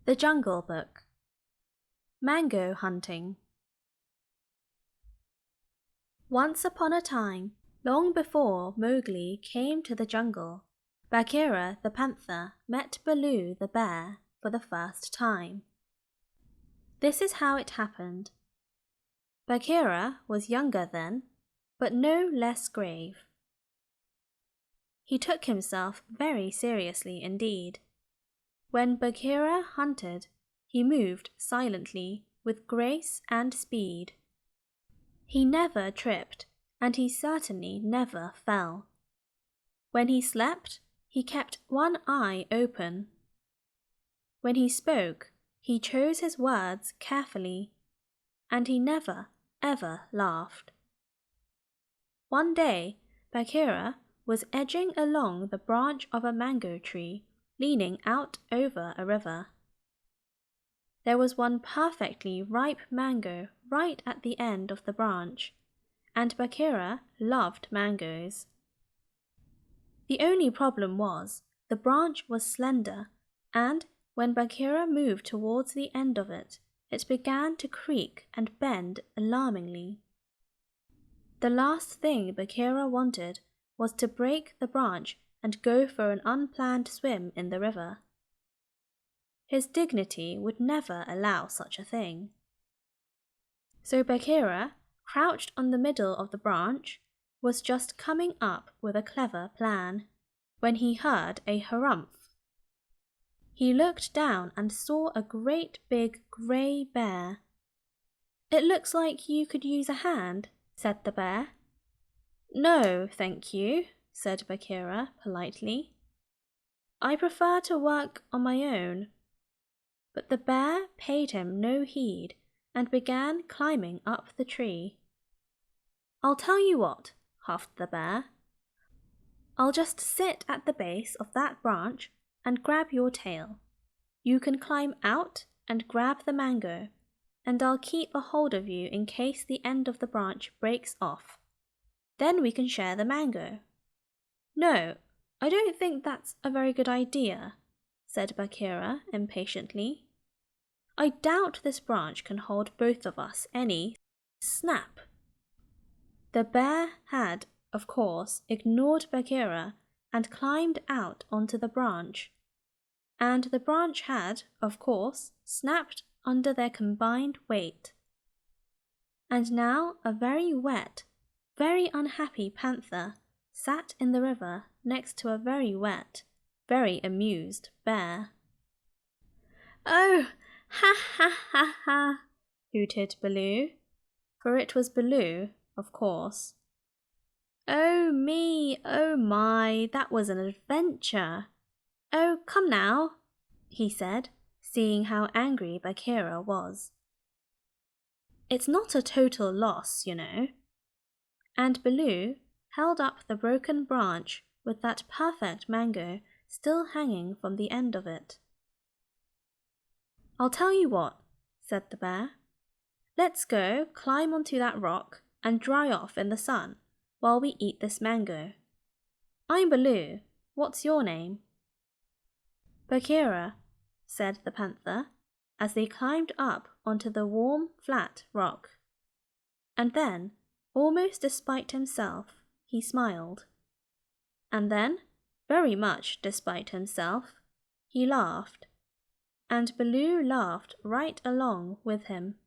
The Jungle Book. Mango Hunting. Once upon a time, long before Mowgli came to the jungle, Bagheera the panther met Baloo the bear for the first time. This is how it happened. Bagheera was younger then, but no less grave. He took himself very seriously indeed. When Bagheera hunted, he moved silently, with grace and speed. He never tripped, and he certainly never fell. When he slept, he kept one eye open. When he spoke, he chose his words carefully, and he never, ever laughed. One day, Bagheera was edging along the branch of a mango tree, leaning out over a river. There was one perfectly ripe mango right at the end of the branch, and Bagheera loved mangoes. The only problem was the branch was slender, and when Bagheera moved towards the end of it, it began to creak and bend alarmingly. The last thing Bagheera wanted was to break the branch and go for an unplanned swim in the river. His dignity would never allow such a thing. So Bagheera, crouched on the middle of the branch, was just coming up with a clever plan, when he heard a harumph. He looked down and saw a great big grey bear. "It looks like you could use a hand," said the bear. "No, thank you," said Bagheera politely. "I prefer to work on my own." But the bear paid him no heed and began climbing up the tree. "I'll tell you what," huffed the bear. "I'll just sit at the base of that branch and grab your tail. You can climb out and grab the mango, and I'll keep a hold of you in case the end of the branch breaks off. Then we can share the mango." "No, I don't think that's a very good idea," said Bagheera impatiently. "I doubt this branch can hold both of us any snap." The bear had, of course, ignored Bagheera and climbed out onto the branch, and the branch had, of course, snapped under their combined weight. And now a very wet, very unhappy panther sat in the river next to a very wet, very amused bear. "Oh, ha ha ha ha!" hooted Baloo, for it was Baloo, of course. "Oh me, oh my, that was an adventure! Oh, come now," he said, seeing how angry Bagheera was. "It's not a total loss, you know." And Baloo held up the broken branch with that perfect mango still hanging from the end of it. "I'll tell you what," said the bear. "Let's go climb onto that rock and dry off in the sun while we eat this mango. I'm Baloo. What's your name?" "Bagheera," said the panther, as they climbed up onto the warm, flat rock. And then, almost despite himself, he smiled. And then, very much despite himself, he laughed. And Baloo laughed right along with him.